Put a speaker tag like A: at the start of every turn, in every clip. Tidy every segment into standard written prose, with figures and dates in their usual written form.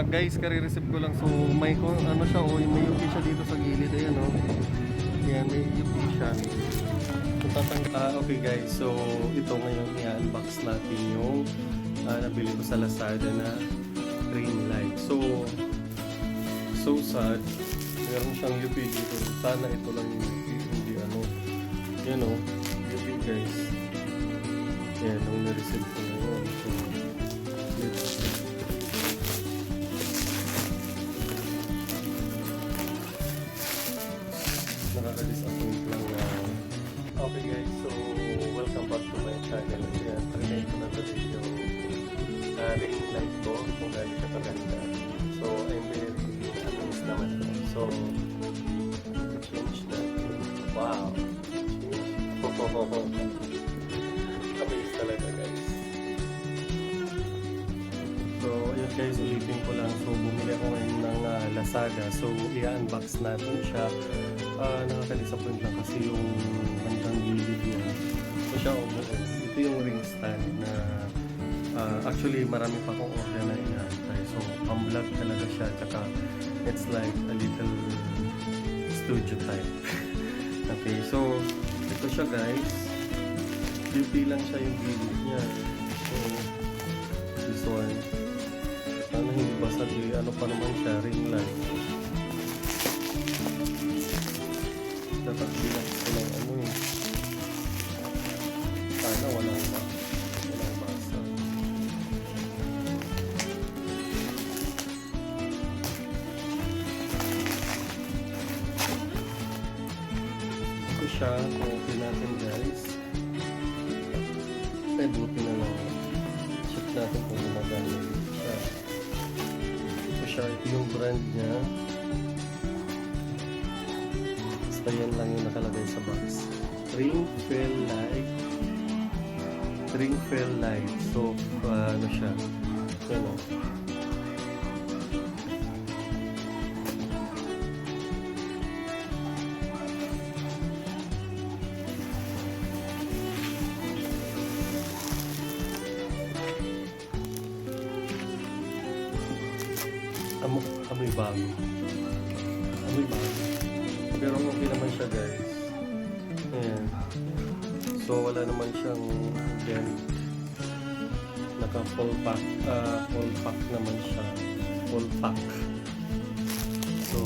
A: Guys, kare-receive ko lang. So, may ano siya, may UP siya dito sa gilid. Ayan, oh. Ayan, may UP siya. Okay guys, so ito ngayon i-unbox natin yung nabili ko sa Lazada na ring light. So sad. Meron siyang UP dito. Sana ito lang yung UP, hindi ano. Yan, oh. UP guys. Yan, ang na-receive ko ngayon. So, nakaka-disappoint lang na. Okay guys, so welcome back to my channel. Ayan, trinay ko na tuloy yung ring light ko kung galing siya kaganda. So I'm very amazed naman ito. So change na. Wow! Amazed talaga guys. So ayun guys, ulitin ko lang. So bumili ako ngayon ng Lazada. So i-unbox natin siya. Nakaka-disappoint lang kasi yung hanggang gilid yun. So siya, ito yung ring stand na actually marami pa akong order na inaantay. So pang-vlog talaga siya. Tsaka it's like a little studio type. Okay, so ito siya guys. UP lang siya yung gilid niya. So this one. Ano hindi basta ano pa naman siya, ring light. Dapat bilang ko ng ano eh. Sana walang basa. Ito siya, okay natin guys. Ay buti na lang. Check natin kung gumagamit siya. Ito siya, ito yung brand niya. Yan lang yung nakalagay sa box. Ring Fell Light. So, ano siya? Yan o. Amoy bago. Pero okay naman siya guys. Ayan. So wala naman siyang dent. Naka full pack naman siya. Full pack. So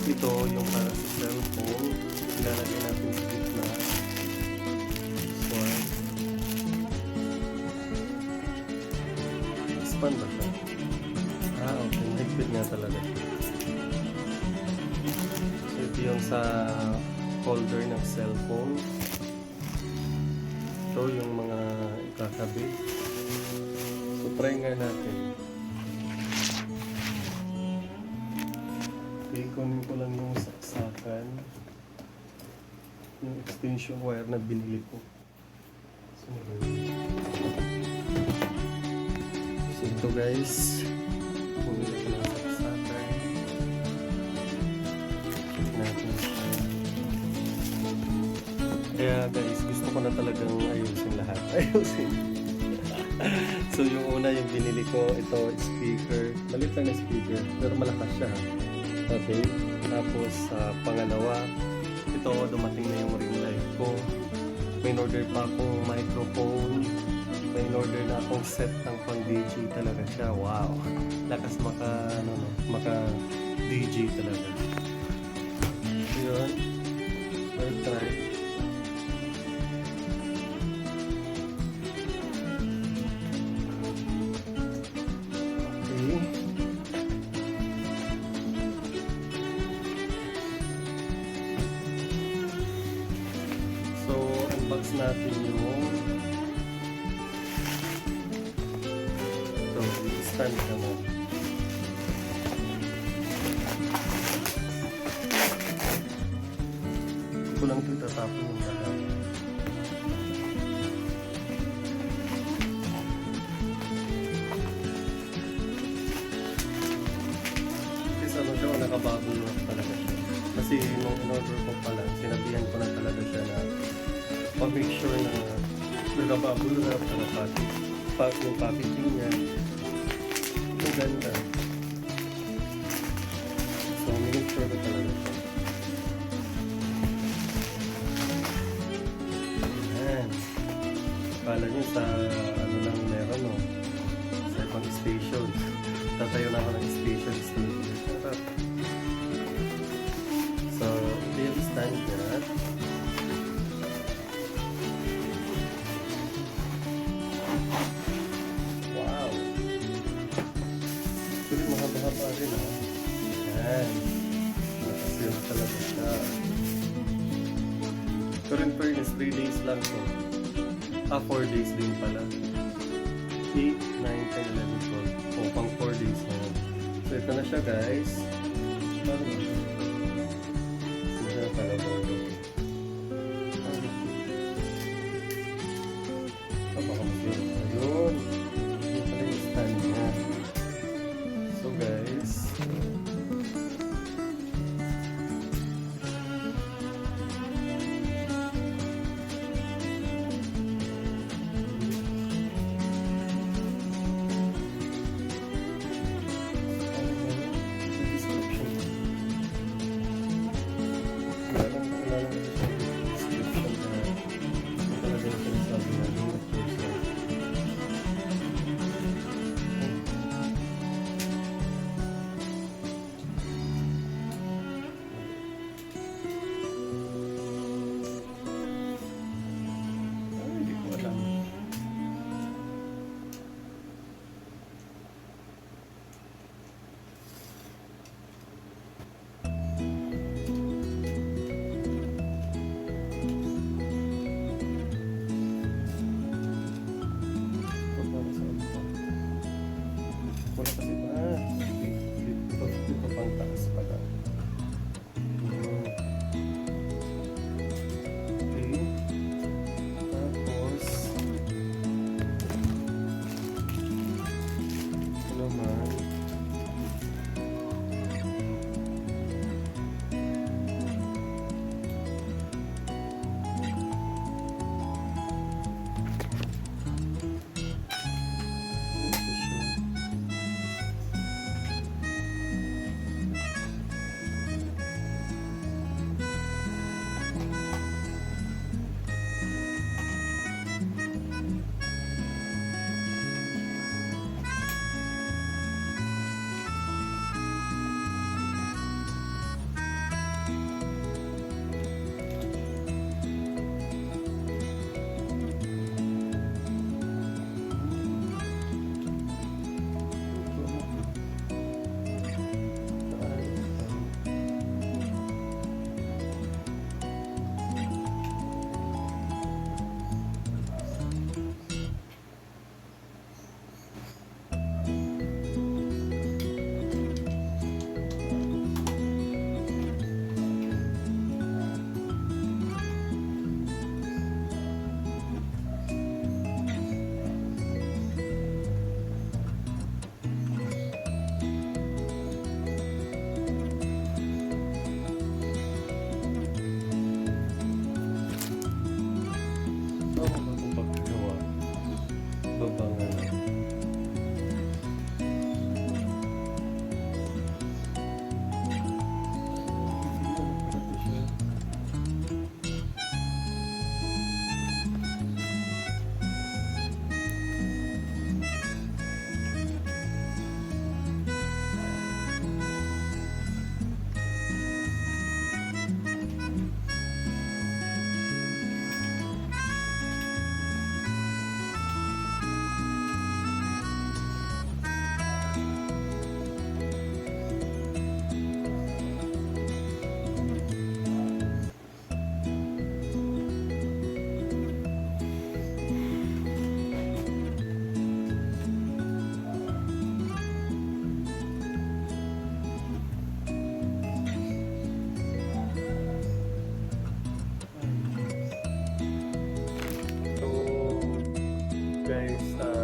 A: ito yung para sa cellphone. Ilalagay natin sa gitna. This one. Expand ba siya? Okay. Higpit nga talaga. Ito yung sa holder ng cellphone. Ito yung mga ikakabit. So try nga natin. Kunin ko lang yung saksakan. Yung extension wire na binili ko. So ito guys. Bumili ko ng saksakan. Kaya guys, gusto ko na talagang ayusin lahat. So yung una yung binili ko, ito speaker. Malit lang na speaker, pero malakas siya. Okay. Tapos pangalawa, ito dumating na yung ring light ko. May order pa akong microphone. May order na akong set ng pang DJ talaga siya. Wow. Lakas maka DJ talaga. Yun. I'll try. So, unbox natin yung stand naman. Ito lang ito tatapon yung lahat. Ano siya, nakabago na talaga siya. Kasi nung in-order ko pala, sinabihan ko na talaga siya na make sure na nagababulap na yung packaging niya. Ang ganda. Pwede talaga siya. Ayan. Akala nyo sa ano lang meron, no? Sa ibang station. Tatayo na ako ng station studio. Sarap. So, ito yung stand niya. Wow! Sulit mahaba-haba rin, ha? Ayan. Nakasil talaga siya. Pero in fairness, 3 days lang to. 4 days din pala. 8, 9, 10, 11, 12. O, pang 4 days na yun. So, ito na siya, guys. Paano ba? Hindi na talaga ito. Baka masirap na yun. Hindi pala yung stand niya. So, guys. Wala kasi dito pang taas pala. Okay. Tapos ito naman.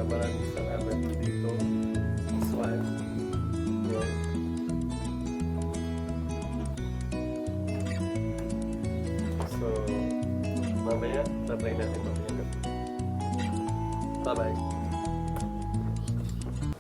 A: Maraming salamat dito. Swag. Yan. So, mamaya, tatry natin mamaya. Bye-bye.